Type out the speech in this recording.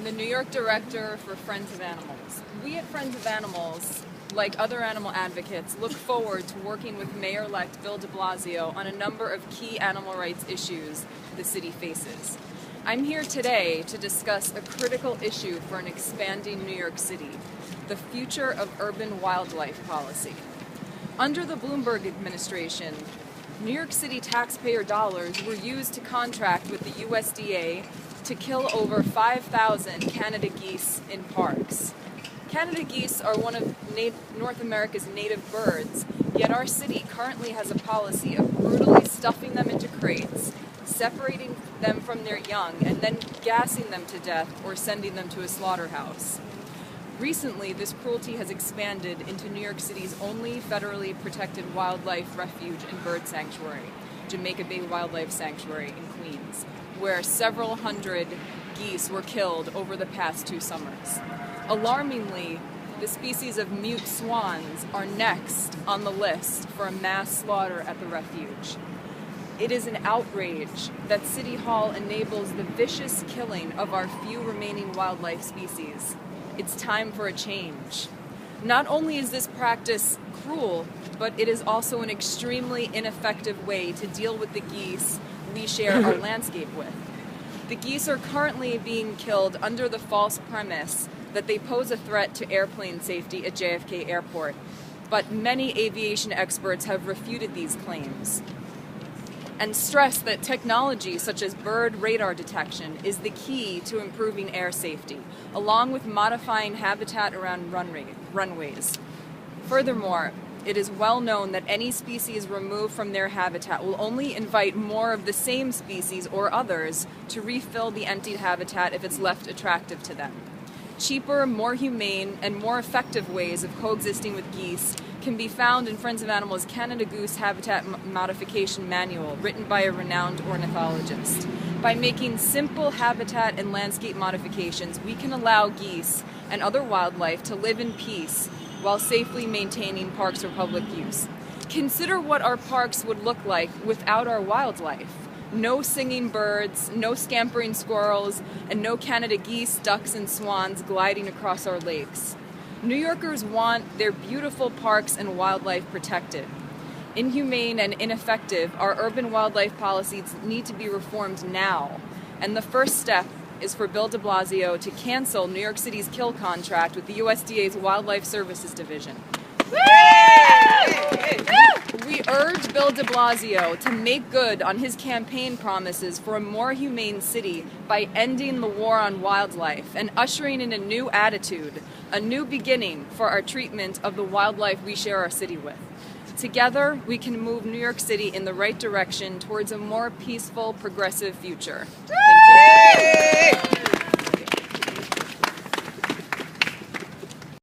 the New York director for Friends of Animals. We at Friends of Animals, like other animal advocates, look forward to working with Mayor-elect Bill de Blasio on a number of key animal rights issues the city faces. I'm here today to discuss a critical issue for an expanding New York City, the future of urban wildlife policy. Under the Bloomberg administration, New York City taxpayer dollars were used to contract with the USDA to kill over 5,000 Canada geese in parks. Canada geese are one of North America's native birds, yet our city currently has a policy of brutally stuffing them into crates, separating them from their young, and then gassing them to death or sending them to a slaughterhouse. Recently, this cruelty has expanded into New York City's only federally protected wildlife refuge and bird sanctuary, Jamaica Bay Wildlife Sanctuary in Queens, where several hundred geese were killed over the past 2 summers. Alarmingly, the species of mute swans are next on the list for a mass slaughter at the refuge. It is an outrage that City Hall enables the vicious killing of our few remaining wildlife species. It's time for a change. Not only is this practice cruel, but it is also an extremely ineffective way to deal with the geese we share our landscape with. The geese are currently being killed under the false premise that they pose a threat to airplane safety at JFK Airport, but many aviation experts have refuted these claims and stress that technology such as bird radar detection is the key to improving air safety, along with modifying habitat around runways. Furthermore, it is well known that any species removed from their habitat will only invite more of the same species or others to refill the emptied habitat if it's left attractive to them. Cheaper, more humane, and more effective ways of coexisting with geese can be found in Friends of Animals' Canada Goose Habitat Modification Manual, written by a renowned ornithologist. By making simple habitat and landscape modifications, we can allow geese and other wildlife to live in peace while safely maintaining parks for public use. Consider what our parks would look like without our wildlife. No singing birds, no scampering squirrels, and no Canada geese, ducks, and swans gliding across our lakes. New Yorkers want their beautiful parks and wildlife protected. Inhumane and ineffective, our urban wildlife policies need to be reformed now. And the first step is for Bill de Blasio to cancel New York City's kill contract with the USDA's Wildlife Services Division. We urge Bill de Blasio to make good on his campaign promises for a more humane city by ending the war on wildlife and ushering in a new attitude, a new beginning for our treatment of the wildlife we share our city with. Together, we can move New York City in the right direction towards a more peaceful, progressive future. Thank you.